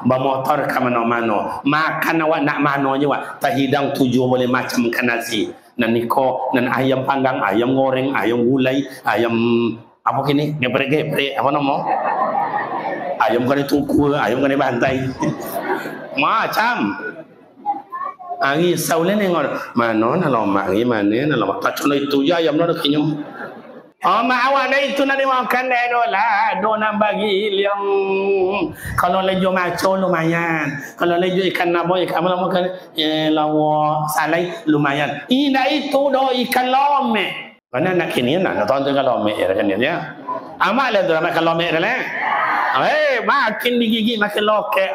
bermotor ke mana-mana. Makan awak nak mana je awak. Tak hidang 7 boleh macam makan nasi. Nan niko, nan ayam panggang, ayam goreng, ayam gulai, ayam apa kini? Geprek-geprek apa nama? Ayam kena tungku, ayam kena bantai. Macam. Hari saulen nengok mana nak lama hari mana nak lama. Tak cuma itu je ayam nak kenyang. Oh, mak awak dah itu nak dimakan dah dolah. Do nak bagi yang kalau lejo maco lumayan. Kalau lejo ikan nabo ikan apa makan lawa salai lumayan. Ina itu do ikan lome. Mana nak kini nak tahu ikan lome ya kan dia. Amak lah tu makan lome dah lah. Makin digigit makin lokek.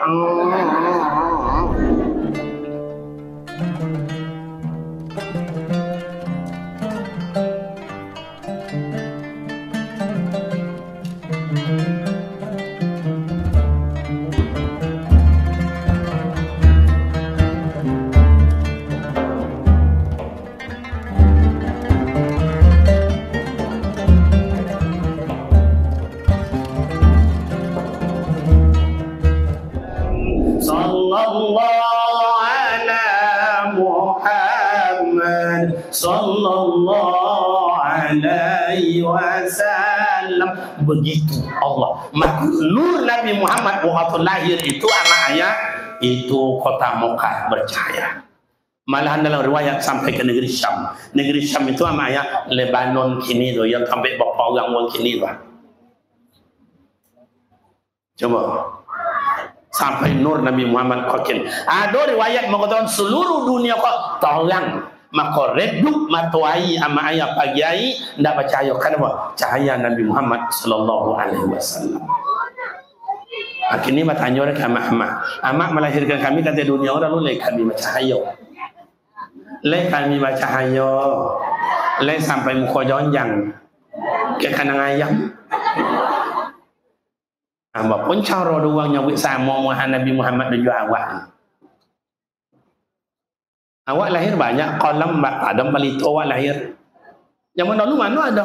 Sallallahu alaihi wasallam. Begitu Allah. Nur Nabi Muhammad waktu lahir itu anak ayah itu kota Mekah bercahaya. Malahan dalam riwayat sampai ke negeri Syam. Negeri Syam itu anak ayah Lebanon kini tu yang sampai berapa orang orang kini tu. Coba sampai nur Nabi Muhammad kokin. Ada riwayat mengatakan seluruh dunia kok tolong maka redup matuai ama ayah pagi ai ndak percaya kenapa cahaya Nabi Muhammad sallallahu alaihi wasallam. Akhirnya bertanya ke amak melahirkan kami kata dunia orang lu kami bercahaya. Kami bercahaya. Sampai muka jonjang ke kanang ayam. Amba pun cara doang nyawit sama Nabi Muhammad dan juga awak. Awak lahir banyak kolam Adam balito awak lahir. Yang mana lu mana ada?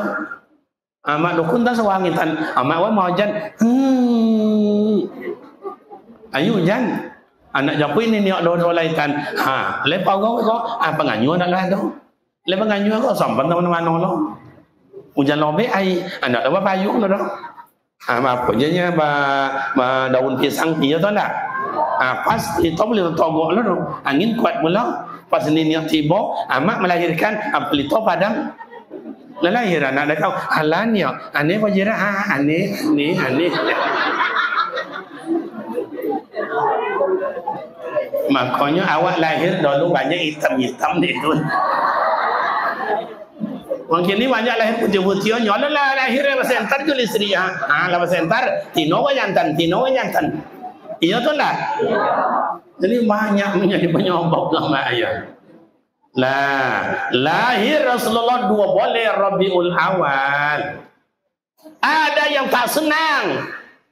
Amak dukun tak sewangitan. Amak awak mau jan. Ayo jan. Anak japu ini niak do laitan. Lepas kau apa nganyu nak lah do. Lepas nganyu kau sampan mana-mana lo. Hujan lobe ai anak apa payung lo. Apa jadinya daun pisang dia tu tak? Pas itu boleh togok lo. Angin kuat pula. Pas ini niat tiba, amak melahirkan pelito padam. Lahir anak dah kau halannya. Aneh wajira aneh. Makanya awak lahir dulu banyak hitam-hitam di itu. Mungkin ini banyak lahir putih-putih. Nyala lah lahir bahasa entar jual istri lah bahasa entar tino wajantan. Iya tu lah. Jadi banyak menjadi penyobok sama ayah. Lahir Rasulullah 2 boleh Rabiul Awal. Ada yang tak senang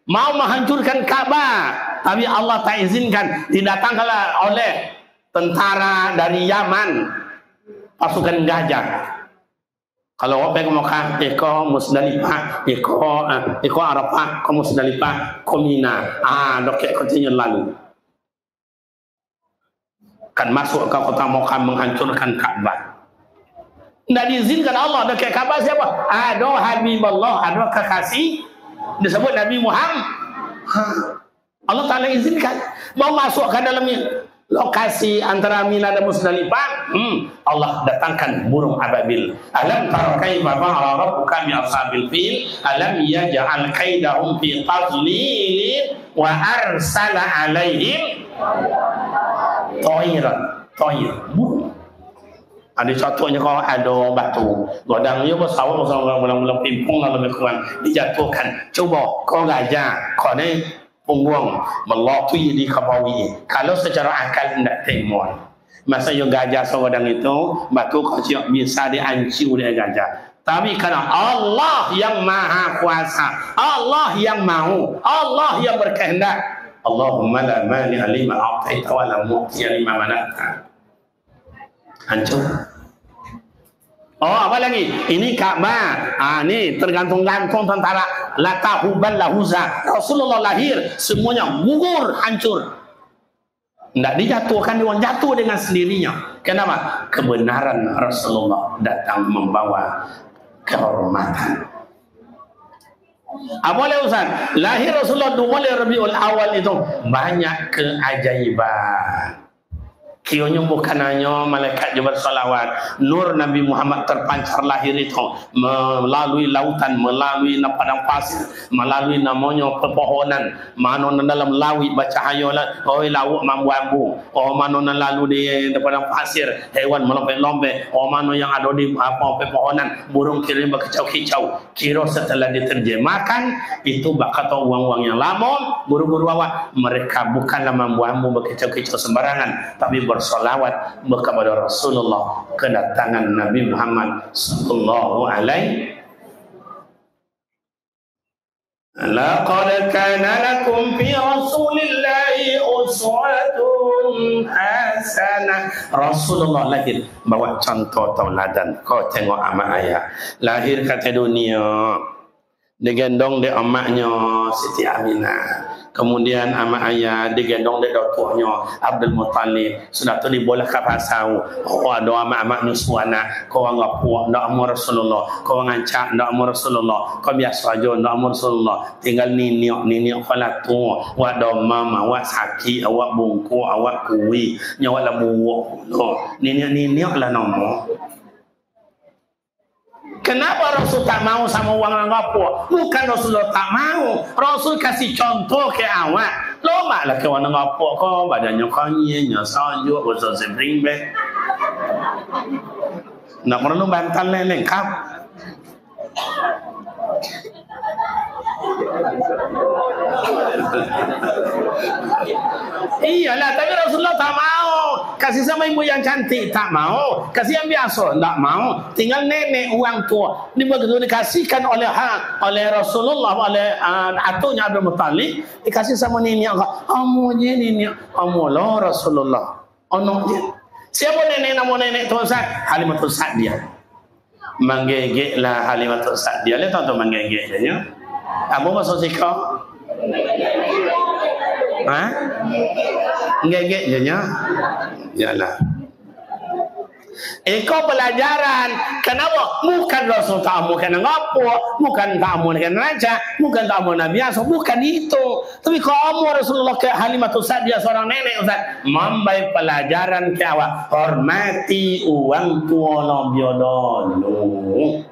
mau menghancurkan Ka'bah, tapi Allah tak izinkan. Didatangkanlah oleh tentara dari Yaman, pasukan gajah. Kalau apa yang Mekah, iko Musdalifah, iko Arafah, ko Musdalifah, ko Mina. Dokek kontinyu lalu. Kan masuk ke kota Mekah menghancurkan Ka'bah. Tidak diizinkan Allah. Dekat Ka'bah siapa? Ada Habibullah, ada kekasih disebut Nabi Muhammad. Allah Ta'ala izinkan. Mau masuk ke dalam lokasi antara Mina dan Musdalifah, Allah datangkan burung ababil. Alam tara kaifa fa'ala rabbuka bi ashabil fil alam yaj'al kaidahum fi tadlil wa arsala alaihim toir burung. Ada contohnya kalau ada batu godangnya bersawah bersawah pimpung lalu berkurang dijatuhkan. Coba kau gajah kau ni punggung melatui di kabawi. Kalau secara akal tidak temon. Masa yang gajah sewadang itu batu kecil bisa diancur oleh gajah. Tapi karena Allah yang maha kuasa, Allah yang mahu, Allah yang berkehendak. Allahumma la mani lima a'taita wa la mu'tiya lima mana'ta. Hancur. Oh, apa lagi? Ini Ka'bah. Ini tergantung-gantung tentara Lata, Hubal, Lahuzah. Rasulullah lahir, semuanya gugur, hancur. Tidak dijatuhkan, dia jatuh dengan sendirinya. Kenapa? Kebenaran Rasulullah datang membawa kehormatan. Boleh Ustaz? Lahir Rasulullah 2 Rabiul Awal itu banyak keajaiban. Kionya bukan hanya malaikat je bersalawat, nur Nabi Muhammad terpancar lahir itu melalui lautan, melalui padang pasir, melalui namanya pepohonan, mana dalam laut bercahaya lah, oh laut mambu-ambu, oh mana lalu di padang pasir, hewan melompat-lompat, oh mana yang ada di pepohonan, burung kirim berkicau-kicau. Kira setelah diterjemahkan itu bakal tahu uang-uang yang lama, guru-guru awak mereka bukanlah mambu-ambu berkicau-kicau sembarangan, tapi bersolawat kepada Rasulullah, kedatangan Nabi Muhammad sallallahu alaihi. Laqad kana lakum fi Rasulillahi uswatun hasanah. Rasulullah lahir bawa contoh tauladan. Kau tengok amak ayah lahir kat dunia digendong di emaknya Siti Aminah. Kemudian amak ayah digendong di datuknya Abdul Muttalib. Sudah tu dibolah ke pasau. Oh, ada amak-amak nyusuana. Kau anggap puak ndak amu Rasulullah. Kau ngancak ndak amu Rasulullah. Kau biasa aja ndak amu Rasulullah. Tinggal niniok kala tu. Wa do mama, wa sakit, awak bungku, awak kui, nyawa la buwak. No, niniok lah nama. Kenapa Rasul tak mau sama uang ngapo? Bukan Rasulullah tak mau. Rasul kasih contoh ke awak. Lama lah ke uang ngapo kau badannya konyenya sajuk usah sebring be. Nak perlu bantal lengkap. Iyalah, tapi Rasulullah tak mau. Kasih sama ibu yang cantik tak mau. Kasih yang biasa tak mau. Tinggal nenek orang tua. Ini begitu dikasihkan oleh Rasulullah, oleh atuknya Abdul Muttalib, dikasih sama nenek. Amu je nenek, amu lah Rasulullah. Anak je. Siapa nenek nama nenek tu Ustaz? Halimatul Sa'diyah. Menggegeklah Halimatul Sa'diyah. Lihat tuan-tuan menggegek je. Apa maksud sikap? Ngegek je nya. Yalah. Kau pelajaran. Kenapa? Bukan Rasul tamu kena ngapo, bukan tamu kena raja, bukan tamu Nabi Yusuf, bukan itu. Tapi kamu Rasulullah ke Halimatul Sa'diyah seorang nenek Ustaz, membaik pelajaran ke awak. Hormati uang tua Nabi dulu.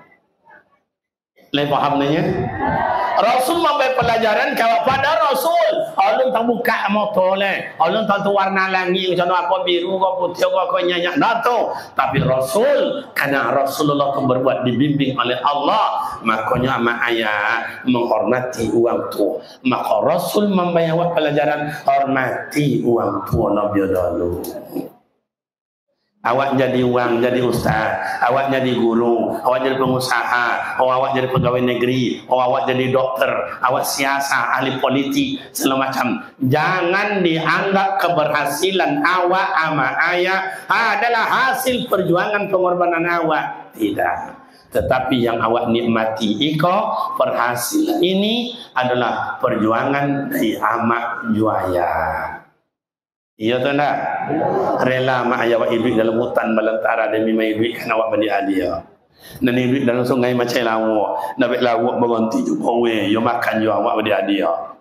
Lagi faham nanya? Rasul membaik pelajaran kalau pada Rasul Allah tak buka motor le, Allah tak tu warna langit macam apa biru ke putih ke nyanyak dah tu. Tapi Rasul karena Rasulullah tu berbuat dibimbing oleh Allah, makanya amak ayah menghormati uang tua. Maka Rasul membaik pelajaran hormati uang tua Nabi dulu. Awak jadi uang, jadi ustaz, awak jadi guru, awak jadi pengusaha, awak jadi pegawai negeri, awak jadi dokter, awak siasa, ahli politik, segala macam. Jangan dianggap keberhasilan awak ama ayah adalah hasil perjuangan pengorbanan awak. Tidak. Tetapi yang awak nikmati iko perhasilan ini adalah perjuangan dari amak juaya. Iya tu nak? Rela mak ayah awak ibu dalam hutan belantara demi mai ibu kan awak beli hadiah. Dan ibu dalam sungai macam lawak, nak beli lawak berhenti jumpa we, yo makan yo awak beli hadiah.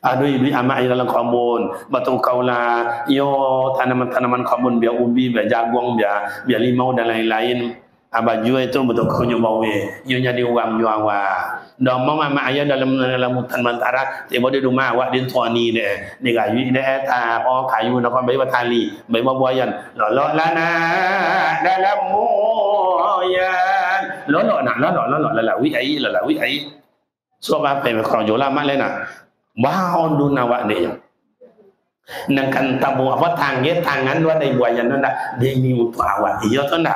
Aduh ibu amak ayah dalam kebun, batu kaulah, yo tanaman-tanaman kebun biar ubi, biar jagung, biar limau dan lain-lain. Baju itu betul kau nyoba we, yo jadi uang yo awak. Dah mama ayah dalam hutan belantara, tiba di rumah awak di tuani deh, di kayu deh, oh kayu nak bayi batali, bayi buayan, lolok lana dalam moyan, lolok lalawi ai, so apa yang kau jual mak lena, bahon duna awak deh. Nangkan tabu apa tangan dua dari buayan nanda demi untuk awak, iya tu ndak?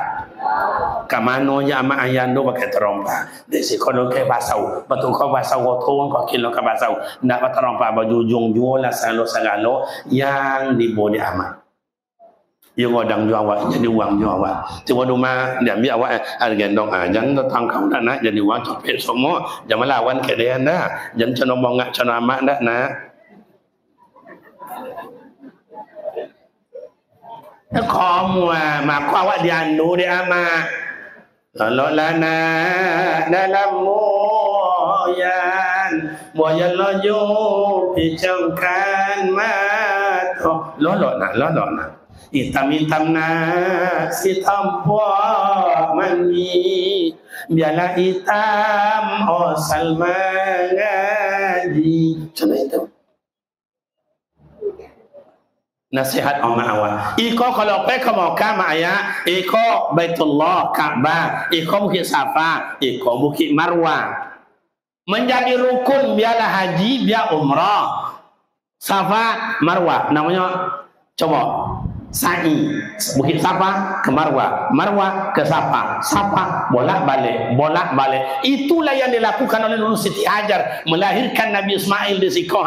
Kamano ya ama ayando pakai terompa. Desi kono ke basau. Betul kau basau kau kau kilo ke basau. Ndak pakai terompa baju jung jual sagalo yang dibodi ama. Ia ngodang ju awak jadi uang ju awak. Tiba rumah dia ambil awak gendong jangan datang kau dah nak jadi uang copet semua. Jangan lawan ke dia dah. Jangan cana bongak cana amak dah nak. Kamu mak awak diandu dia amak. Lalu lana dalam moyan moyan loju picangkan mato lolok nak hitam nak hitam puak mandi biarlah hitam osal mengaji macam itu nasihat orang awal. Iko kalau pergi ke Makkah maya, iko Baitullah, Ka'bah, iko Bukit Safa, iko Bukit Marwah. Menjadi rukun biarlah haji, biar umrah. Safa, Marwah, namanya coba sa'i. Bukit Safa ke Marwah, Marwah ke Safa, Safa bolak-balik. Itulah yang dilakukan oleh Nurul Siti Hajar melahirkan Nabi Ismail di Sikoh.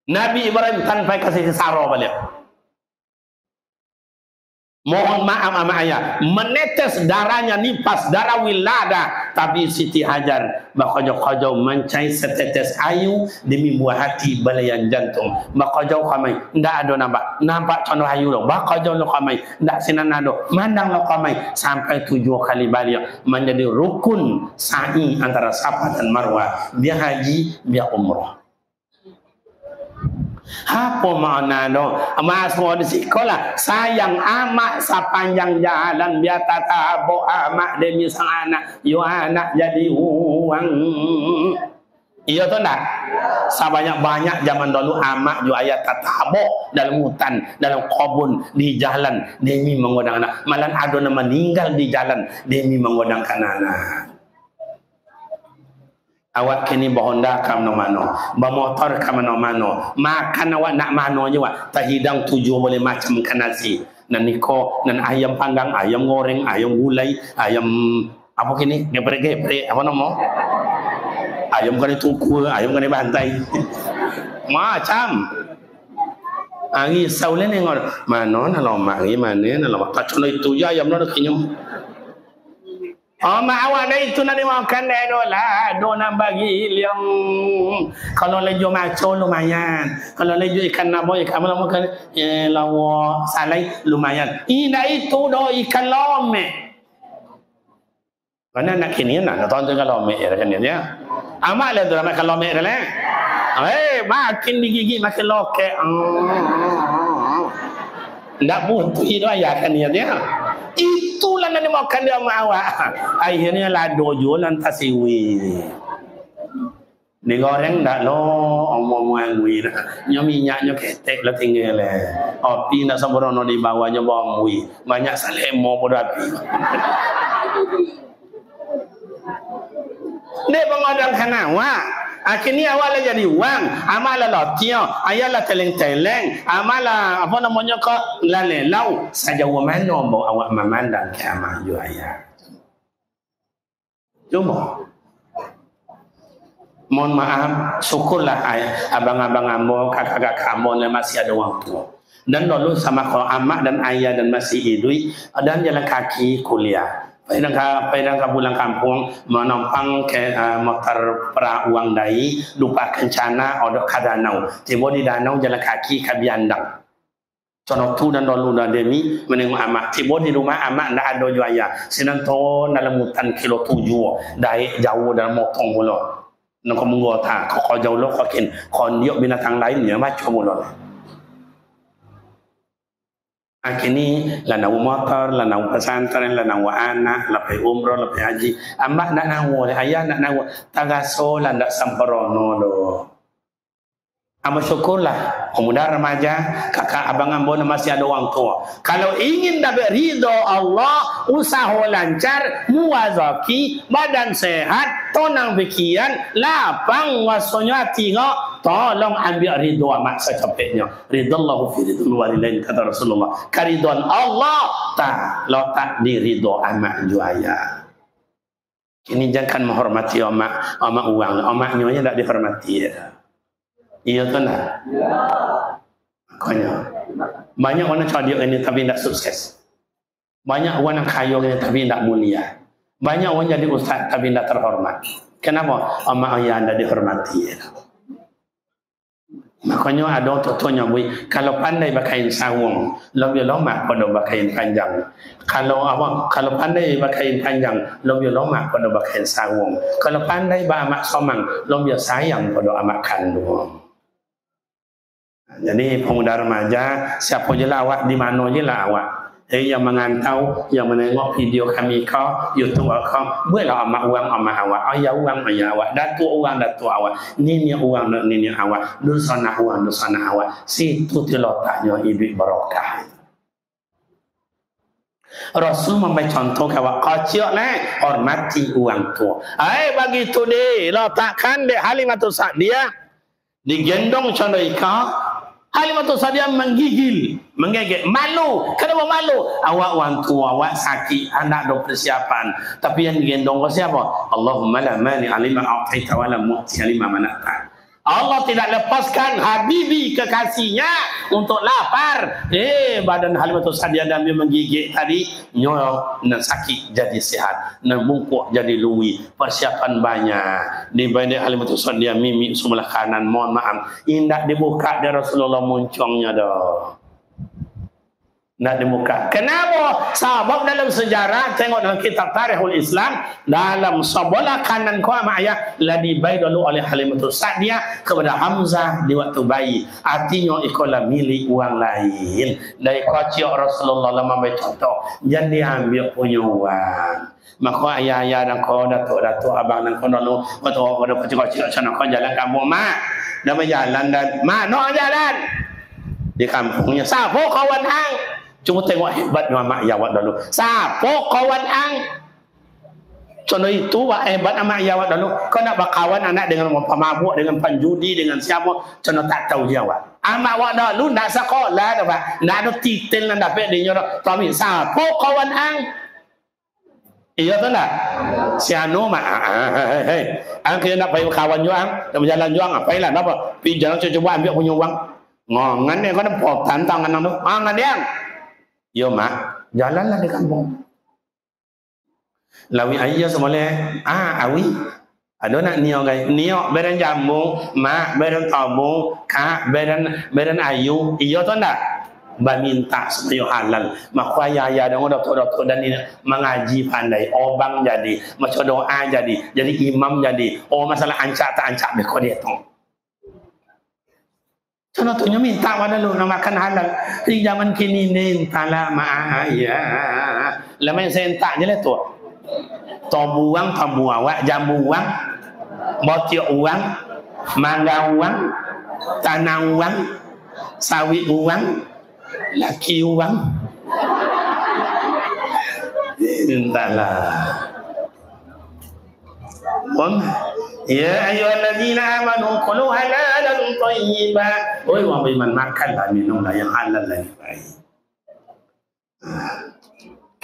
Nabi Ibrahim tanpa kasih saro balik. Mohon maaf sama ayah, menetes darahnya nipas darah wilada, tapi Siti Hajar bakajau-kajau mencai setetes ayu demi buah hati balayan jantung. Bakajau kami ndak ada nampak contoh ayu lo. Bakajau lo kami ndak sinan ado mandang lo kami sampai 7 kali balik menjadi rukun sa'i antara Safa dan Marwah. Dia haji, dia umrah. Apa makna tu? Masuk di sekolah sayang amat sepanjang jalan biar tatabuk amat demi sang anak. Yo anak jadi uang. Iya tu tak? Sebanyak-banyak zaman dulu amak juga ayat tatabuk dalam hutan, dalam kebun, di jalan demi menggodang anak. Malah ada yang meninggal di jalan demi menggodangkan anak. Awak kini bahonda ke mana-mana, bermotor ke mana-mana, makan awak nak mana je awak, tak hidang 7 boleh macam makan nasi, nan niko, nan ayam panggang, ayam goreng, ayam gulai, ayam apa kini, geprek, apa nama? Ayam kena tuku, ayam kena bantai, macam. Hari saulen ni ngor, mana nak lomak ni mana nak lomak, tak cuma itu je ayam nak kenyang. Oh, mak awak dah itu nak dimakan dah dolah. Do nak bagi yang kalau lejo maco lumayan. Kalau lejo ikan nabo ikan apa makan lawa salai lumayan. Ina itu do ikan lome. Mana nak kini nak tahu ikan lome ya kan dia. Amak le tu makan lome dah lah. Makin digigit makin loke. Ndak butuh itu ayah kan dia. Itulah yang dimakan dia sama awak. Akhirnya lado jualan tasiwi. Digoreng tak lo, omong-omong wi. Nyo minyaknya ketek lah tinggal le. Api nak sembrono di bawahnya bawang wi. Banyak salemo pun api. Dia pengodangkan awak. Akhirnya awak jadi uang, amalah lotio, ayalah teleng-teleng, amalah apa namanya kok lalelau. Saja mana bawa awak memandang kiamat ju ayah. Cuma, mohon maaf, syukurlah ayah, abang-abang ambo, kakak-kakak ambo masih ada waktu. Dan dulu sama kalau amak dan ayah dan masih hidup, dan jalan kaki kuliah. Pada pulang kampung menampang ke motor pra uang dai lupa kencana odok ke danau. Tiba di danau jalan kaki ke biandang. Contoh tu dan dulu dan demi menengok amak. Tiba di rumah amak ndak ada juaya. Sinanto dalam hutan kilo 7 dai jauh dalam motong mula. Nak munggo ta kok jauh lo kok ken kon diok binatang lain ya macam mula. Akhirnya lanau motor, lanau pesantren, lanau anak, lepas umrah, lepas haji. Ambak nak nawa, ayah nak nawa. Tagaso lah nak samperono do. Amat syukurlah, pemuda remaja, kakak abang ambo masih ada orang tua. Kalau ingin dapat ridho Allah, usaha lancar, muwazaki, badan sehat, tonang pikiran, lapang wasonya tiga, tolong ambil ridho amat secepatnya. Ridallahu fi ridhul walidain kata Rasulullah. Karidon Allah tak letak di ridho amat juaya. Ini jangan menghormati amak uang, amaknya tak dihormati ya. Iya kan? Ya. Makanya Banyak orang cerdik ini tapi tidak sukses. Banyak orang yang kaya ini tapi tidak mulia. Banyak orang jadi ustaz tapi tidak terhormat. Kenapa? Mak ayah anda dihormati. Makanya ada contohnya, kalau pandai berkain sarung, lebih lama pada berkain panjang. Kalau pandai berkain panjang, lebih lama pada berkain sarung. Kalau pandai beramak somang, lebih sayang pada amak kandung. Jadi pemuda remaja, siapa je lah awak, di mana je lah awak. Yang mengantau, yang menengok video kami kau, YouTube kau, bolehlah amak orang amak awak, ayah orang ayah awak, datuk orang datuk awak, nenek orang nenek awak, dusana orang dusana awak. Situ terletaknya hidup barokah. Rasul memberi contoh kawan kacik lah, hormati orang tua. Bagi tu deh, letakkan deh Halimatus Sa'diyah digendong contoh ikau. Halimatus Sa'diyah menggigil, malu. Kenapa malu? Awak orang tua, awak sakit, anak ada persiapan. Tapi yang digendong ke siapa? Allahumma la mani alima a'taita wa la mu'ti alima mana'ta. Allah tidak lepaskan Habibi kekasihnya untuk lapar. Badan Halimatus Sa'diyah dan dia menggigit tadi, nyoyo nak sakit jadi sihat, nak bungkuk jadi luwi. Persiapan banyak. Di badan Halimatus Sa'diyah mimik sebelah kanan, mohon maaf, indak dibuka dari Rasulullah muncungnya dah. Nak dibuka. Kenapa? Sebab dalam sejarah, tengok dalam kitab Tarikhul Islam, dalam sebelah kanan mak ayah lah dibayi dulu oleh Halimatus Sa'diyah kepada Hamzah di waktu bayi. Artinya ikolah milik orang lain. Dari kocik Rasulullah lama bayi contoh, jangan diambil punya orang. Maka ayah-ayah dan kau, datuk-datuk, abang dan kau dulu, kau pada kocik-kocik sana kau jalan kampung mak. Dah berjalan dan mak nak jalan di kampungnya. Siapa kawan hang? Cuma tengok hebatnya mak ayah awak dulu. Siapa kawan hang? Contoh itu hebat mak ayah awak dulu. Kau nak berkawan anak dengan pemabuk, dengan penjudi, dengan siapa? Contoh tak tahu jawab. Amak awak dulu nak sekolah dah pak. Nak ada titel nak dapat dia nyorok. Tapi siapa kawan hang? Iya tu tak? Si anu mak. Ang kena nak pergi kawan juang, nak berjalan juang apa lah? Apa? Pergi jalan coba ambil punya uang. Ngongan dia kau nak tantang anak tu. Ngan dia. Yo mak, jalanlah di kampung. Lawi ayah semoleh, awi. Ada nak niok guys, niok beren jamu, mak beren tabu, kak beren ayu. Iyo tu ndak? Minta supaya halal. Maka ayah dan doktor dan ini mengaji pandai, obang jadi, macam doa jadi imam jadi. Oh masalah ancak tak ancak bekau dia tu. Contohnya minta pada lu nak makan halal. Di zaman kini ni tala ayah. Lama yang saya tak je lah tu. Tabu awak, jambu uang, botiok uang, mangga uang, tanah uang, sawit uang, laki uang. Entahlah. Ya ayyuhalladzina amanu qulu halalan thayyiban. Oi orang beriman, makanlah minumlah yang halal dan baik.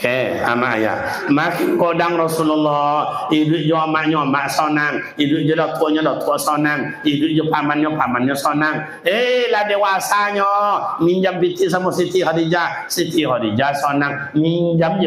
Okey, amak ayah. Makin kodang Rasulullah, hidup je amaknya mak sonang, hidup je datuknya datuk sonang, hidup je pamannya sonang. Lah dewasanya minjam piti sama Siti Khadijah sonang, minjam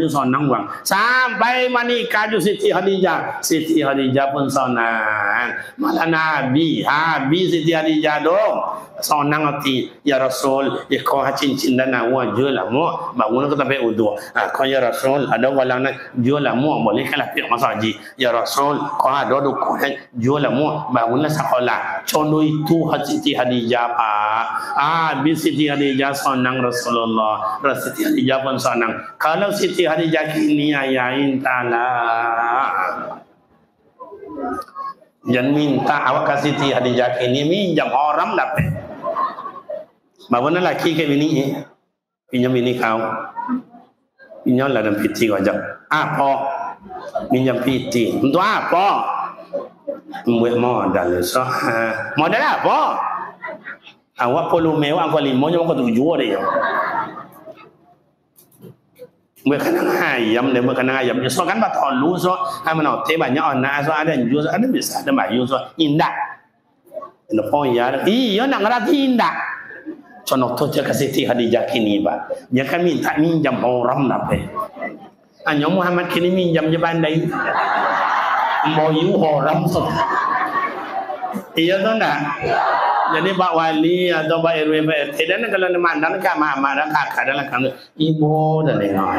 je sonang bang. Sampai menikah je Siti Khadijah pun sonang. Malah Nabi habis Siti Khadijah dong. Sonang hati ya Rasul, kau cincin dan awak je lah mu bangun kita pergi uduk. Kau ya Rasul ada walang nak jual lah mu boleh kalah pergi masa haji. Ya Rasul kau ada dukun jual lah mu bangunlah sekolah. Contoh itu Siti Khadijah pak. Siti Khadijah sonang Rasulullah, Siti Khadijah pun sonang. Kalau Siti Khadijah kini ayain talah. Jangan minta awak kasih Siti Khadijah kini minjam orang dapat. Mana laki ke bini pinjam bini kau. Pinjam lah dalam piti kau ajak. Apa? Pinjam piti. Untuk apa? Buat modal so. Modal apa? Awak perlu mewah kau lima je kau tujuh dia. Buat kena ayam dia buat kena ayam. So kan batal lu so. Mana teh banyak anak so ada jual ada bisa ada bayu so indah. Ini pun ya. Iya nak ngerti indah. Contoh tu cakap Siti Khadijah kini ba. Dia kan minta minjam orang apa. Hanya Muhammad kini minjam je pandai. Mau you orang tu. Iya tu nak. Jadi Pak Wali atau Pak RW Pak RT dan kalau mandang kat mak dan kakak dalam kan ibu dan tengok.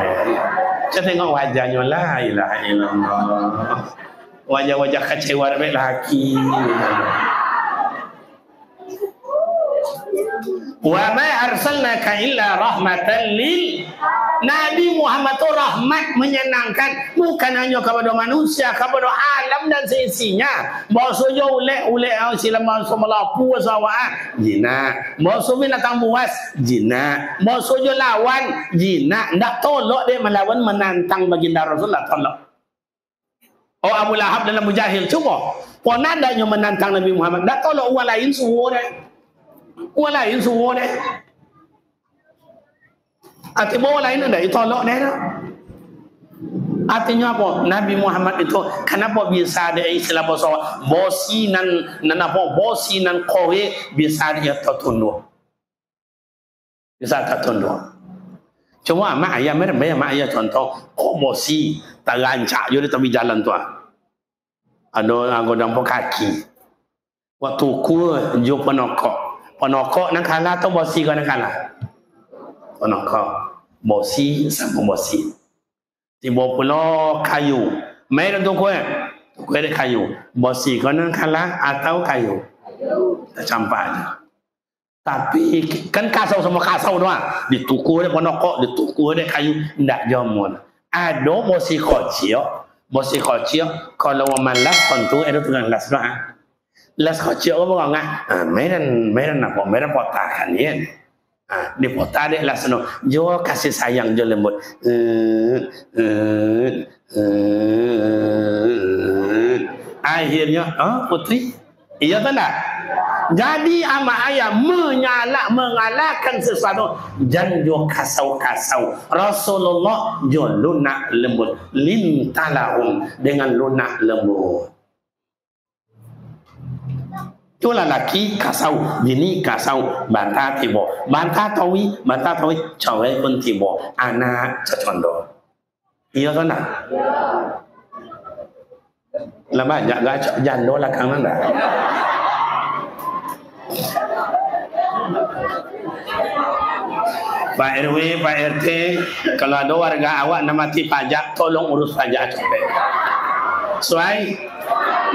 Saya tengok wajahnya la ilaha illallah. Wajah-wajah kecewa dari lelaki. Wa ma arsalnaka illa rahmatan lil Nabi Muhammad itu rahmat menyenangkan bukan hanya kepada manusia, kepada alam dan seisinya. Bahasa jo ulek silam semelapu sawa jina. Bahasa binatang buas jina. Bahasa jo lawan jina. Ndak tolak dia melawan menantang baginda Rasulullah tolak. Oh Abu Lahab dan Abu Jahil cuba. Pon adanya menantang Nabi Muhammad. Ndak tolak orang lain suruh dia. Orang lain suruh dia. Artinya orang lain ada ditolak dia. Artinya apa? Nabi Muhammad itu kenapa bisa ada istilah bahasa bosinan bosinan kowe bisa dia tertunduk. Bisa tertunduk. Cuma mak ayah mereka mak ayah contoh kok bosi tak rancak je di tepi jalan tu. Ada godang kaki. Waktu ku jo penokok nak kalah atau bosi kan nak kalah. Penokok bosi sama bosi. Tiba pula kayu. Mai tu ku ada kayu. Bosi kan nak kalah atau kayu. Tak campak. Tapi kan kasau sama kasau doang. Dituku dia penokok, dituku dia kayu, ndak jamun. Ada bosi kecil kalau malas tentu ada tukang las doang. Las kecil apa ngah? Medan apa? Medan potakan ya. Di pota dia las no. Jo kasih sayang jo lembut. Akhirnya, putri, iya tak nak? Jadi ama ayah mengalahkan sesuatu dan jo kasau-kasau. Rasulullah jo lunak lembut, lintalahum dengan lunak lembut. Itulah laki kasau, bini kasau, bantah tibo, bantah tawi, cawe pun tibo, anak cecondo. Iya kan nak? Lama gak jando lah kan anda. Pak RW, Pak RT, kalau ada warga awak nak mati pajak, tolong urus pajak cepet. Suai,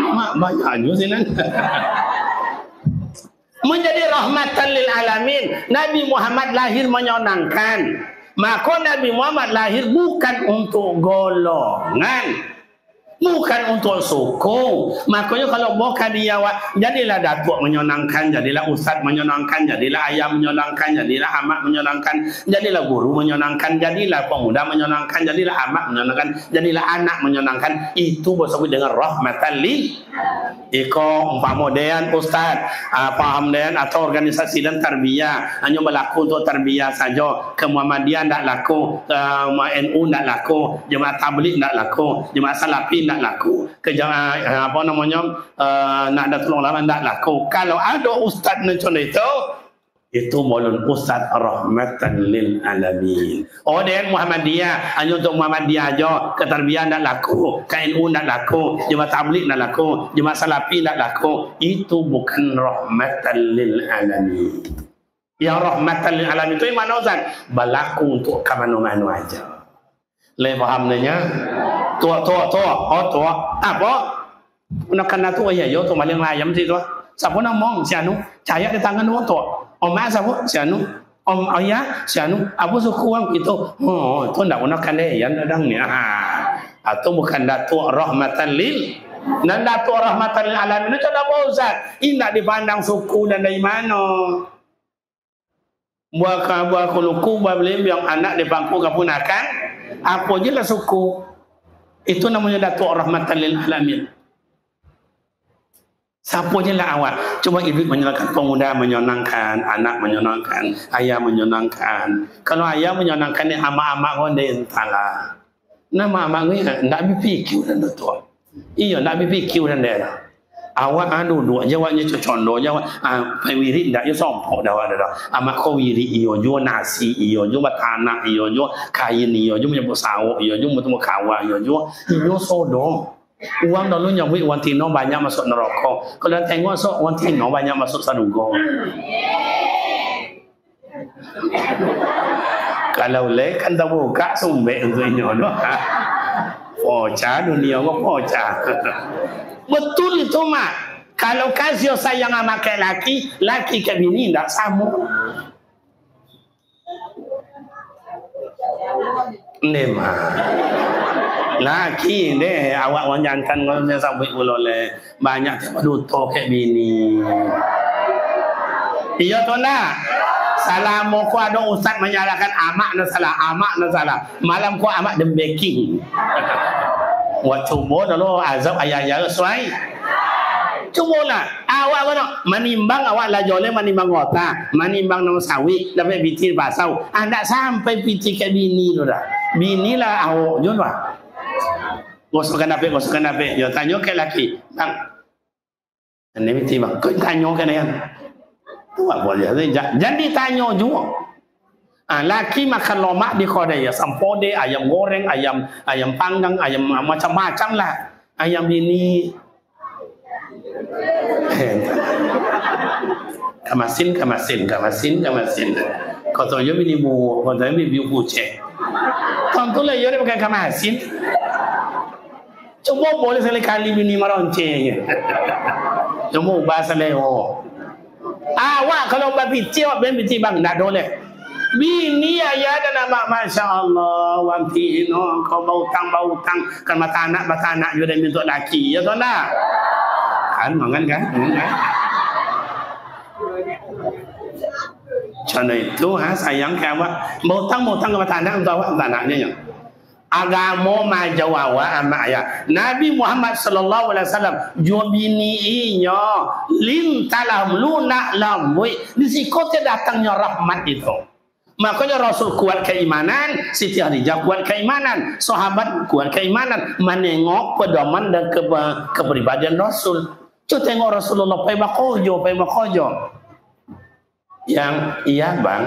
mak banyak juga sini. Menjadi rahmatan lil alamin. Nabi Muhammad lahir menyenangkan. Maka Nabi Muhammad lahir bukan untuk golongan, bukan untuk suku. Makanya kalau bukan dia jadilah datuk menyenangkan, jadilah ustaz menyenangkan, jadilah ayah menyenangkan, jadilah amat menyenangkan, jadilah guru menyenangkan, jadilah pemuda menyenangkan, jadilah amat menyenangkan, jadilah anak menyenangkan. Itu bersebut dengan rahmatan lil. Iko umpama dean ustaz paham dean atau organisasi dan tarbiyah hanya berlaku untuk tarbiyah saja. Ke Muhammadiyah tak laku, ke NU tak laku, jemaah tabligh tak laku, jemaah salafi tak laku, ke jemaah Nahdlatul Ulama tak laku. Kalau ada ustaz macam itu maulun ustaz rahmatan lil alamin. Oh dan Muhammadiyah hanya untuk Muhammadiyah aja, ke tarbiyah tak laku, ke NU tak laku, jemaah tabligh tak laku, jemaah salafi tak laku. Itu bukan rahmatan lil alamin. Yang rahmatan lil alamin itu mana ustaz? Berlaku untuk ke mana-mana aja. Le faham nanya? Tua. Apa? Nak kena tu ya yo tu maling layam si tu. Siapa nak mong si anu? Cahaya di tangan tu. Om siapa? Si anu. Om ayah si anu. Apa suku orang itu? Oh, tu ndak nak kena yang dadang ni. Atau bukan datuk rahmatan lil. Dan datuk rahmatan lil alamin itu dah ustaz. Ini nak dipandang suku dan dari mana? Buah kuluku, buah belim yang anak di bangku kepunakan. Apa je lah suku. Itu namanya datuk rahmatan lil alamin. Siapa je lah awak. Coba ibu menyenangkan, pemuda menyenangkan, anak menyenangkan, ayah menyenangkan. Kalau ayah menyenangkan ni amak-amak pun dia entahlah. Nama amak ni nak BPQ dan betul. Iya nak BPQ dan dia. Awak duduk jawabnya cocondo jawab pai wirid ndak yo sompok dah dah. Amak ko wirid iyo jo nasi iyo jo batana iyo jo kain iyo jo menyebut sawok iyo jo mutmu kawa iyo jo sodo. Uang dulu nyambi uang tino banyak masuk neraka. Kalau tengok sok uang tino banyak masuk surga. Kalau le kan tak buka sumbek untuk ini loh. Poca dunia kok poca. Betul itu mak. Kalau kasih sayang sama laki, laki ke bini tidak sama. Ini mah. Laki deh awak wanjankan ngomongnya sampai ulole banyak duto ke bini. Iya tu nak. Salah mo ko ada ustaz menyalahkan amak na salah. Malam ko amak dem baking. Wa cubo dulu azab ayah sesuai. Cubolah awak kono menimbang awak la jole menimbang kota, menimbang nama sawi dapat biti pasau. Anda sampai biti ke bini tu dah. Bini lah awak jo lah. Gosokkan apa? Yo tanya ke laki, bang. Ini biti bang. Kau tanya ke dia. Tu apa boleh? Jadi tanya juga. Laki makan lomak di kodai ya, sampode, ayam goreng, ayam panggang, ayam macam-macam lah. Ayam ini kamasin. Kau tahu je bini bu, kau tahu bini bu cek. Tentu lah dia pakai kamasin. Cuma boleh sekali bini maronceng. Cuma bahasa leho. Awak kalau babi ciok ben biti bang tak boleh. Bini ayah dan nama masya Allah wanti ino kau bau tang kan mata anak juga minta laki ya tuan lah kan mangan kan Karena itu sayang ke awak bau tang ke mata anak untuk awak anaknya ya agama majawawa ama ayah Nabi Muhammad sallallahu alaihi wasallam jo bini inyo lintalam lunak lambui disikote datangnya rahmat itu. Makanya Rasul kuat keimanan, Siti Khadijah kuat keimanan, sahabat kuat keimanan, menengok pedoman dan kepribadian Rasul. Coba tengok Rasulullah pai makojo. Yang iya bang.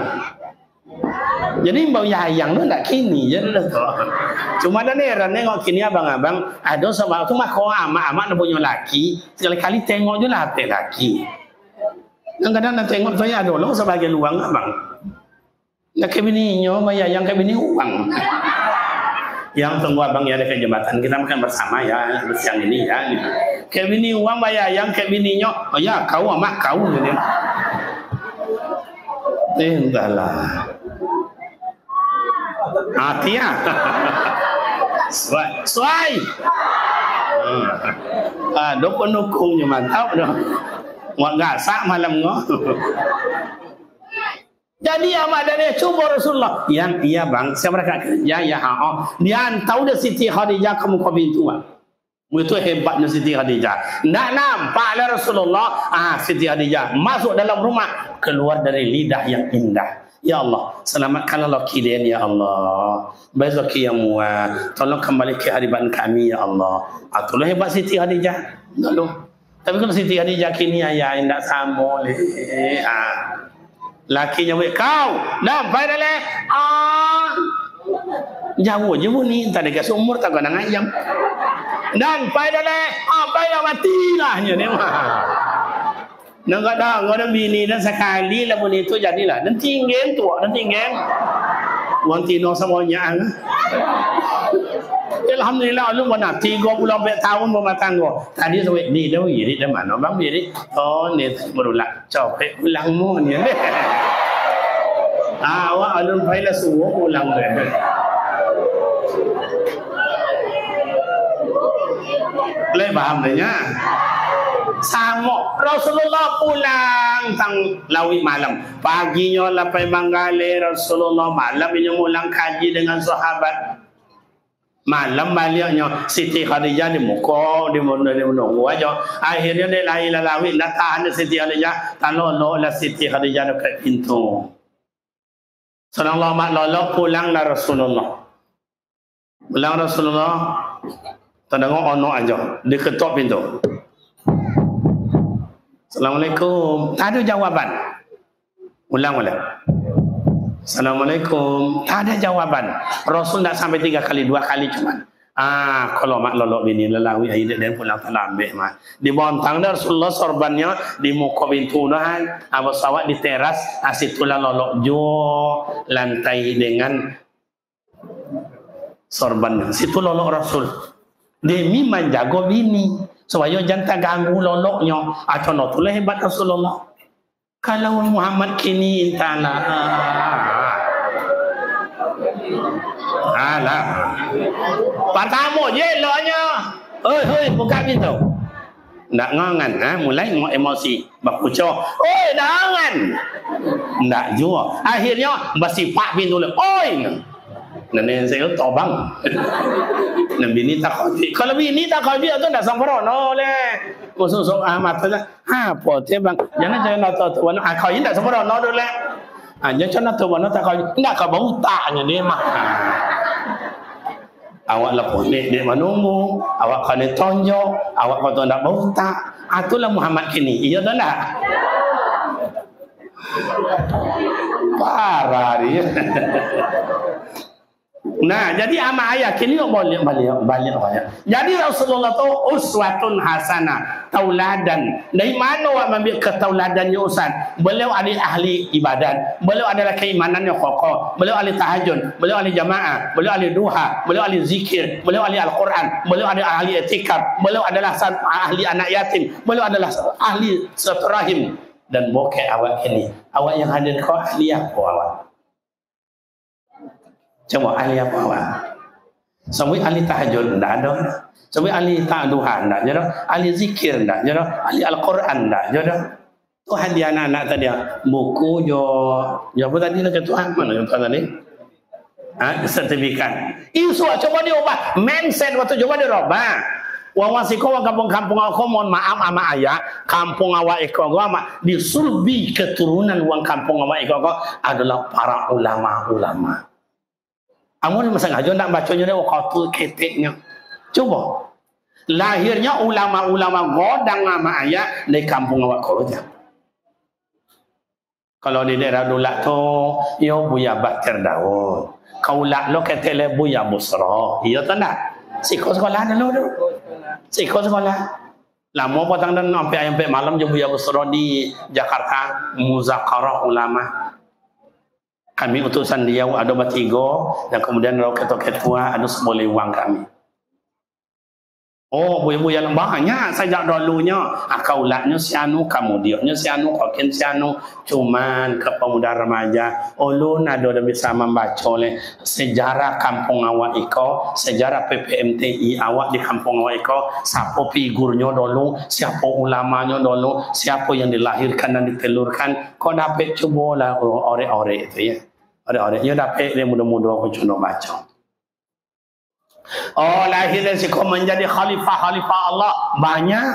Jadi bau yayang tu tak kini je tu. Cuma ada neran nengok kini abang-abang ada sama tu mak kau amak nak punya laki sekali-kali tengok je lah hati laki. Kadang-kadang nak tengok saya ada lo sebagai luang abang. Nak kebininya bayar yang kebini uang. Yang tunggu abang ya ada ke jembatan kita makan bersama ya siang ini ya. Kebini uang bayar yang kebininya oh ya kau amak kau gitu. Entahlah. Hati ya. Suai. Dukung-dukungnya mantap dah. Wak gasak malam ngah. Jadi amat dari cuba Rasulullah. Yang iya bang, saya mereka kerja ya dia tahu dah Siti Khadijah kamu kau pintu ah. Itu hebatnya Siti Khadijah. Nak nampaklah Rasulullah. Siti Khadijah masuk dalam rumah, keluar dari lidah yang indah. Ya Allah, selamatkanlah laki dia ya Allah. Rezeki yang muat. Tolong kembali kehadiran kami ya Allah. Itulah hebat Siti Khadijah. Lalu, tapi kalau Siti Khadijah kini ayah tidak sama leh. Lakinya kau nampai dah leh. Jauh je pun ni tak ada gas umur tak kena ngayam. Dan pai dah leh. Pai dah matilah nya ni mah. Nang ada bini dan sekali lah pun itu jadilah. Dan tinggen tua dan tinggen. Wang tino semuanya. Alhamdulillah lu mana 30 tahun bermatang go. Tadi sampai ni dah wirid dah mana bang wirid. Oh ni berulang. Copek ulang mu ni. Awak alun pai lah suruh ulang dah. Boleh paham dah sama Rasulullah pulang tang lawi malam paginya lapai Manggale Rasulullah malam ini mulang kaji dengan sahabat malam baliknya Siti Khadijah di muka di menunggu aja akhirnya dia lawi dah tahan Siti Khadijah talolo lah Siti Khadijah dekat pintu sallallahu alaihi pulanglah Rasulullah terdengok ono aja dia ketuk pintu Assalamualaikum. Tak ada jawaban. Ulang boleh. Assalamualaikum. Tak ada jawaban. Rasul tak sampai 3 kali, 2 kali cuma. Kalau mak lolok bini lelawi air dan pulang terlambat mak. Di bontang dah Rasulullah sorbannya di muka pintu dah. Pesawat di teras, situlah lolok jo lantai dengan sorban. Situ lolok Rasul. Demi menjaga bini supaya jangan ganggu loloknya. Contoh tu lah hebat Rasulullah. Kalau Muhammad kini entahlah. Alah. Pertama je eloknya. Hoi, buka pintu. Ndak ngangan, mulai emosi. Bakucok. Oi, dah ngangan. Ndak jua. Akhirnya bersifat pintu le. Oi. Nenek saya tobang. Nan bini tak khawatir. Kalau bini tak khawatir tu ndak sempurna le. Khusus amat saja. Apa dia bang? Jangan nak tahu warna. Kau ini ndak sempurna dulu le. Jangan nak tahu warna tak kau. Ndak kau bau taknya dia mah. Awak lepas dia menunggu, awak kena tonjok, awak kata nak bau tak. Itulah Muhammad kini. Iya tak nak? Parah dia. Nah, jadi ama ayat kini balik. Jadi Rasulullah tu uswatun hasanah, tauladan. Dari mana awak ambil ketauladannya Ustaz? Beliau ahli ibadat, beliau adalah keimanannya kokoh, beliau ahli tahajud, beliau ahli jamaah, beliau ahli duha, beliau ahli zikir, beliau ahli Al-Quran, beliau adalah ahli etikaf, beliau adalah ahli anak yatim, beliau adalah ahli silaturahim. Dan bokeh awak ini, awak yang hadir kau ahli apa awak? Coba ahli apa awak? Sampai ahli tahajud tak ada. Sampai ahli ta'duhan tak ada. Ahli zikir tak ada. Ahli Al-Quran tak ada. Tu hadiah anak-anak tadi. Buku jo apa tadi nak Tuhan? Mana Tuhan tadi? Sertifikat. Isu coba diubah. Mindset waktu coba dirubah. Wang siko wang kampung-kampung aku mohon maaf ama ayah. Kampung awak eko ama disulbi keturunan wang kampung awak eko adalah para ulama-ulama. Amun masa ngajo nak bacanya dia waktu keteknya. Coba. Lahirnya ulama-ulama godang nama ayah di kampung awak kau aja. Kalau di daerah Dulak tu, yo Buya Bakir Daud. Kau lak lo ketele Buya Busra. Iya tak nak? Siko sekolah dulu tu. Siko sekolah. Lama potang dan sampai malam je Buya Busra di Jakarta muzakarah ulama. Kami utusan dia ada bertiga dan kemudian kalau ketua ada seboleh wang kami. Oh, buaya-buaya banyak sejak dulunya. Kaulatnya si anu, kemudiannya si anu, kokin si anu. Cuman ke pemuda remaja, ulun ada bisa membaca oleh sejarah kampung awak iko, sejarah PPMTI awak di kampung awak iko, siapa figurnya dulu, siapa ulamanya dulu, siapa yang dilahirkan dan ditelurkan. Kau dapat cubalah ore-ore itu ya. Ore-ore, ya dapat dia mudah-mudah aku contoh baca. Oh, lahir dari siku menjadi khalifah Allah banyak,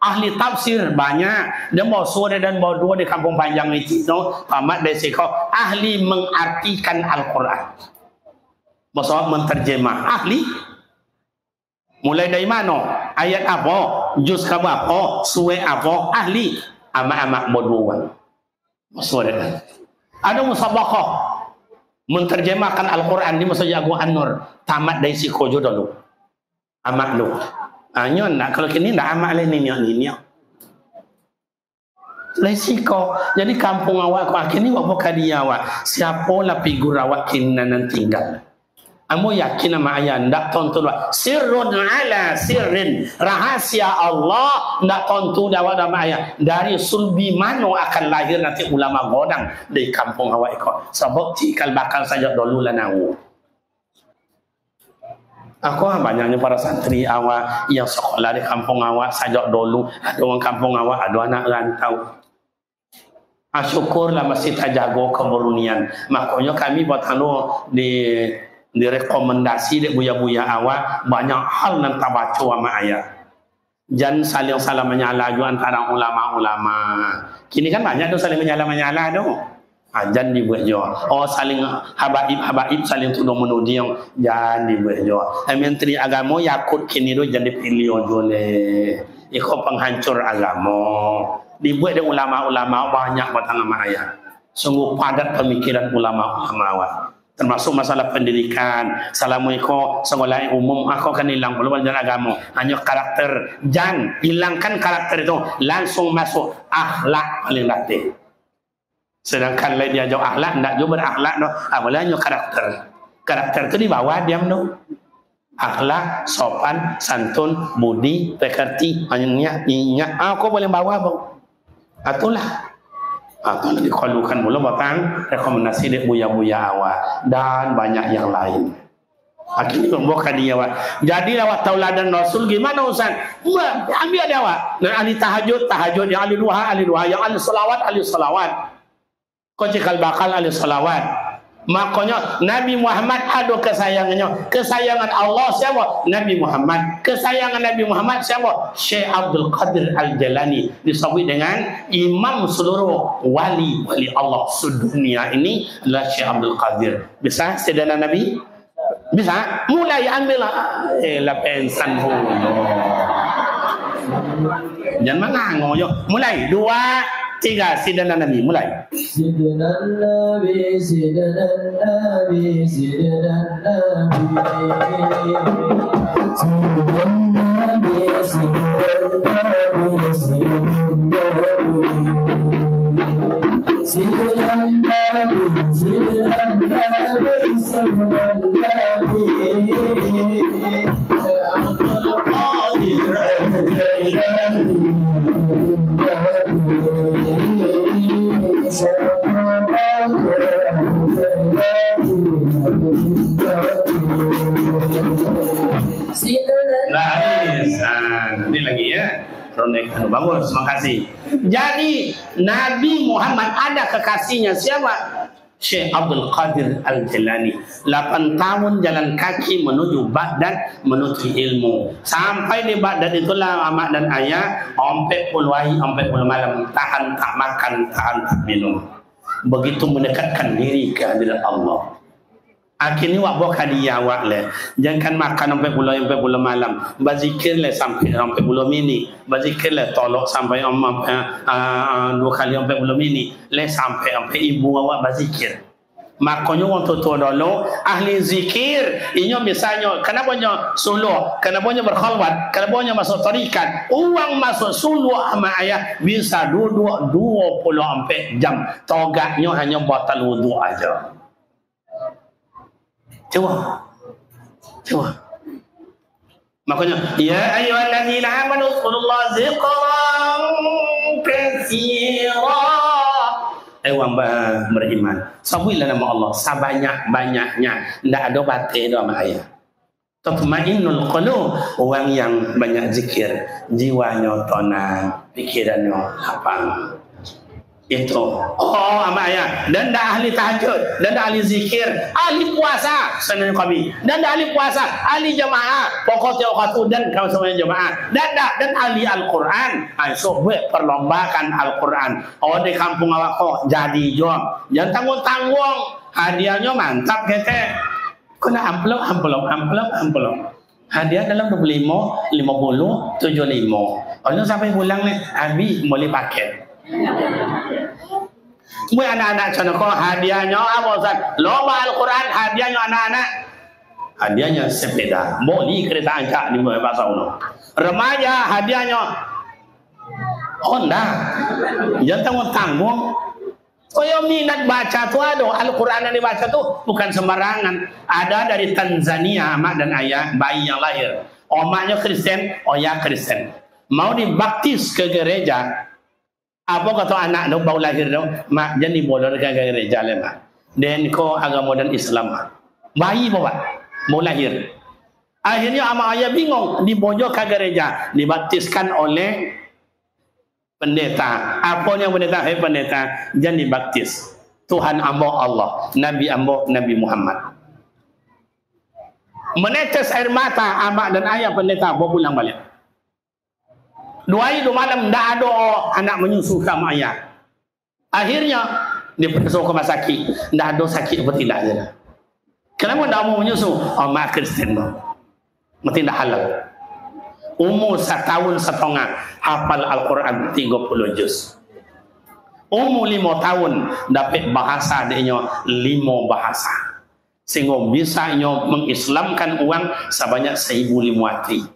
ahli tafsir banyak. Dia mau sore dan mau dua di kampung panjang itu, tamat dari siku ahli mengartikan Al-Quran, maksudnya menterjemah ahli. Mulai dari mana? Ayat apa? Juz apa? Suwe apa? Ahli. Amak-amak bodohan. Maksudnya ada musabaqah menterjemahkan Al-Quran di masa Agung An-Nur. Tamat dari si kojo dulu. Amak lu. Nyon nak kalau kini ndak amak le ninyo. Lesiko. Jadi kampung awak kini apa kadia awak? Siapa lah figur awak kini nan tinggal. Amo yakin sama ayah ndak tonton awak. Sirrun ala sirrin. Rahasia Allah ndak tonton awak sama ayah. Dari sulbi mano akan lahir nanti ulama godang di kampung awak iko. Sebab cikal bakal saja dulu lanau. Aku banyaknya para santri awak yang sekolah di kampung awak sajak dulu. Ada orang kampung awak, ada anak rantau. Syukurlah masih terjaga keberunian. Makanya kami buat direkomendasi di buya-buya awak banyak hal yang tak baca sama ayah. Jangan saling salah menyala juga antara ulama-ulama. Kini kan banyak tu saling menyala-menyala tu. Jangan dibuat juga. Oh saling habaib saling tuduh menuduh yang jangan dibuat juga. Menteri agama Yakut kini tu jadi pilih ojole. Iko penghancur agama. Dibuat dengan ulama-ulama banyak batang sama ayat. Sungguh padat pemikiran ulama-ulama awal. Termasuk masalah pendidikan. Assalamualaikum, sekolah umum aku akan hilang belum belajar agama. Hanya karakter. Jangan hilangkan karakter itu, langsung masuk akhlak paling latih. Sedangkan lain dia jauh akhlak, tidak jauh berakhlak no. Awalnya hanya karakter. Karakter itu di bawah diam no. Akhlak, sopan, santun, budi, pekerti, hanya inyak. Aku boleh bawa bang. Itulah. Atau dikalukan mula batang rekomendasi dek buya-buya awak dan banyak yang lain. Akhirnya bukan dia awak. Jadi awak tauladan Rasul gimana Ustaz? Ambil dia awak. Dan ahli tahajud, yang ahli duha, yang ahli salawat. Kau cikal bakal ahli salawat. Makanya Nabi Muhammad ada kesayangannya. Kesayangan Allah siapa? Nabi Muhammad. Kesayangan Nabi Muhammad siapa? Syekh Abdul Qadir Al-Jalani. Disebut dengan imam seluruh wali Allah sedunia ini adalah Syekh Abdul Qadir. Bisa sedana Nabi? Bisa? Mulai ambil pensan dulu. Jangan mengangoh yo. Mulai 2, 3 sidana Nabi mulai. Sidana Nabi, sidana Nabi, sidana Nabi. Sidana Nabi, sidana Nabi, sidana Nabi. Sidana Nabi, sidana Ini lagi ya. Bagus, terima kasih. Jadi Nabi Muhammad ada kekasihnya siapa? Syekh Abdul Qadir Al-Jalani. 8 tahun jalan kaki menuju Baghdad, menuju ilmu. Sampai di Baghdad itulah amak dan ayah, sampai puluh malam, tahan tak makan, tahan tak minum. Begitu mendekatkan diri ke hadirat Allah. Akhirnya wak buat hadiah wak le. Jangan makan sampai puluh malam. Bazikir le sampai puluh mini. Bazikir le tolok sampai 2 kali sampai puluh mini. Le sampai ibu awak bazikir. Makanya waktu tu dulu ahli zikir inyo misalnya kenapa nyo suluh, kenapa nyo berkhalwat, kenapa nyo masuk tarikat, uang masuk suluh sama ayah bisa duduk 24 jam. Togaknya hanya batal wudu aja. Coba. Makanya ya ayyuhalladzina amanu zkurullaha dzikran katsira. Orang beriman. Sebutlah nama Allah sebanyak-banyaknya. Tidak ada batil dalam ayat. Tatma'innul qulub, orang yang banyak zikir, jiwanya tenang, pikirannya lapang. Itu ama ayat. Dan dah ahli tahajud, dan dah ahli zikir, ahli puasa senin kami, dan dah ahli puasa, ahli jamaah, pokoknya waktu dan kau semuanya jamaah, dan ahli Al-Quran. So buat perlombakan Al-Quran. Oh di kampung awak kok jadi jom, jangan tanggung-tanggung, hadiahnya mantap kete. Kena amplop. Hadiah dalam 25, 50, 75. Kalau sampai pulang nih, Abi boleh pakai. Buat anak-anak contoh hadiahnya apa Ustaz? Lomba Al-Quran hadiahnya anak-anak. Hadiahnya sepeda, boli kereta ancak di bahasa uno. Remaja hadiahnya Honda. Jangan tanggung. Kau minat baca tu ada Al-Quran yang dibaca tu bukan sembarangan. Ada dari Tanzania mak dan ayah bayi yang lahir. Omaknya Kristen, oyah Kristen. Mau dibaptis ke gereja. Apa kata anak tu baru lahir tu, mak jangan dibolehkan ke gereja le mak. Dan kau agama dan Islam mak. Bayi bawa mau lahir. Akhirnya ama ayah bingung dibojok ke gereja, dibaptiskan oleh pendeta. Apa yang pendeta? Pendeta jangan dibaptis. Tuhan ambo Allah, Nabi ambo Nabi Muhammad. Menetes air mata amak dan ayah pendeta bawa pulang balik. 2 hari 2 malam tidak ada anak menyusu sama ayah. Akhirnya diperiksa ke rumah sakit, tidak ada sakit apa tidak je. Kenapa tidak mau menyusu? Oh mak Kristen mesti tidak halal. Umur 1 tahun setengah hafal Al-Quran 30 juz. Umur 5 tahun dapat bahasa dia 5 bahasa. Sehingga bisa mengislamkan orang sebanyak 1,500.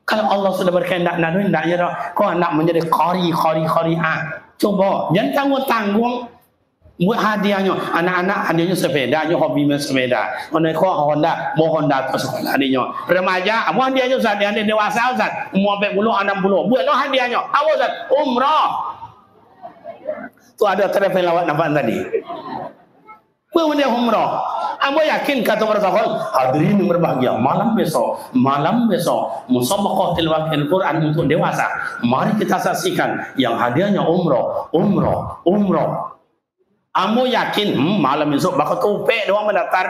Kalau Allah sudah berkehendak nak ya kau nak menjadi qari. Coba jangan tanggung-tanggung buat hadiahnya. Anak-anak hadiahnya sepeda, hobi main sepeda. Orang kau Honda tu sekolah hadiahnya. Remaja, apa hadiahnya Ustaz? Dia dewasa Ustaz. Umur 40, 60. Buatlah hadiahnya. Apa Ustaz? Umrah. Tu ada travel lawat nampak tadi. Buat dia umrah. Amba yakin kata Rasul, hadirin yang berbahagia, malam besok musabaqah tilawah Al-Quran untuk dewasa. Mari kita saksikan yang hadiahnya umrah. Amba yakin malam besok bakal tupek doang mendaftar.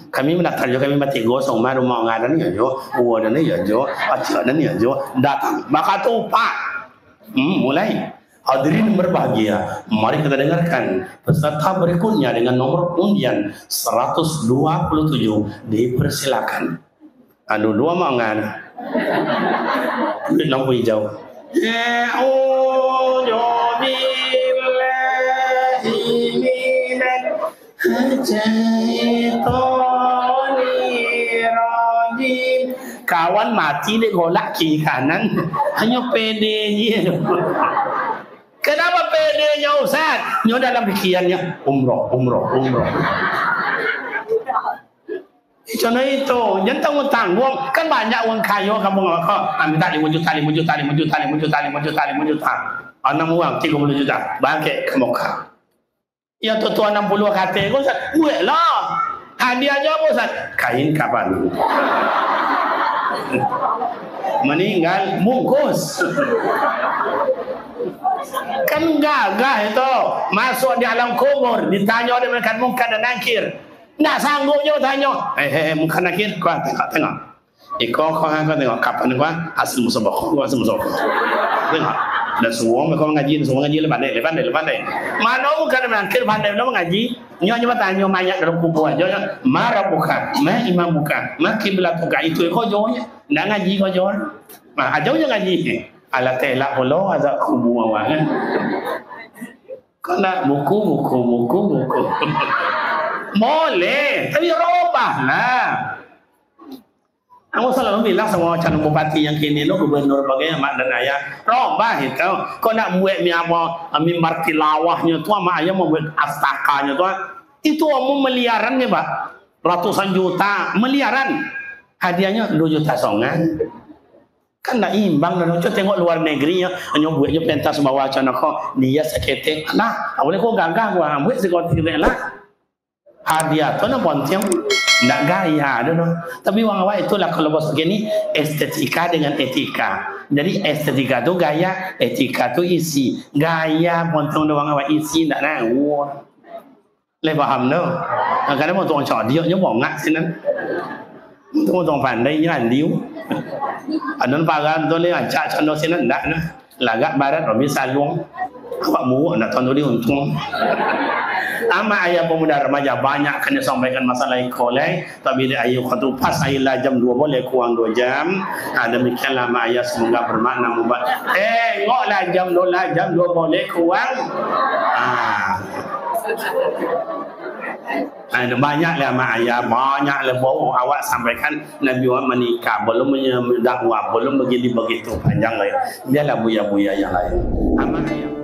Kami mendaftar juga, kami mati gosong rumah ngadan ni aja, dan ni aja, acak dan ni aja, datang bakal tupak. Mulai. Hadirin berbahagia, mari kita dengarkan peserta berikutnya dengan nomor undian 127. Dipersilakan. Aduh, 2 mangan. Lampu hijau. Kawan mati dia golak kiri kanan, hanya pede je. Kenapa pedenya Ustaz? Nyo dalam pikirannya umrah. Contoh itu, jangan tanggung-tanggung. Kan banyak orang kaya kamu minta 5 juta. 6 orang 30 juta. Bangkit ke muka. Ya tuan 60 kata Ustaz, buat lah. Hadiahnya apa Ustaz? Kain kapan. Meninggal bungkus. Kan gagah itu masuk di alam kubur, ditanya oleh malaikat Munkar dan Nakir. Tak sanggupnya tanya. Munkar Nakir, kau tengok. Kau tengok kapan kau hasil musabaqah. Tengok. Dan semua mereka mengaji pandai. Mana Munkar dan Nakir pandai mengaji? Nyonya bertanya mayat dalam kubur aja. Marah bukan, imam bukan, kiblat bukan. Itu kau jawabnya. Nak ngaji kau jawab. Ajaunya ngaji. Alat telak pula azab kubur awak kan. Kau nak buku. Boleh, tapi robahlah. Aku selalu bilang sama calon bupati yang kini lo, gubernur bagai mak dan ayah, robah itu. Kau nak buat mimbar tilawahnya tu, mak ayah mau buat astakanya tu, itu omong miliaran ya Pak. Ratusan juta, miliaran. Hadiahnya 2 juta songan. Kan tak imbang dan macam tengok luar negeri ya, hanya buatnya pentas bawah macam nak dia seketek lah, boleh kau gagah gua buat sekolah lah. Hadiah tu nak ponteng, nak gaya tu. Tapi orang awak itulah kalau bos begini estetika dengan etika. Jadi estetika tu gaya, etika tu isi. Gaya ponteng orang awak isi tak nak. Leh faham tu? Kadang-kadang orang cakap dia bongak sini. Orang pandai jalan dia. Anon pagan tu le acak contoh sini ndak nah. Lagak barat Romi Salung. Awak mu nak contoh dia untung. Ama ayah pemuda remaja banyak kena sampaikan masalah kolej, tapi dia ayah kata pas ayah jam 2 boleh kurang 2 jam. Demikianlah mak ayah semoga bermakna mubat. Ngoklah jam 2 boleh kurang. Banyaklah mak ayah, banyaklah bawa awak sampaikan Nabi Muhammad menikah, belum mendakwah, belum begini begitu panjang lagi. Biarlah buya-buya yang lain. Amak ayah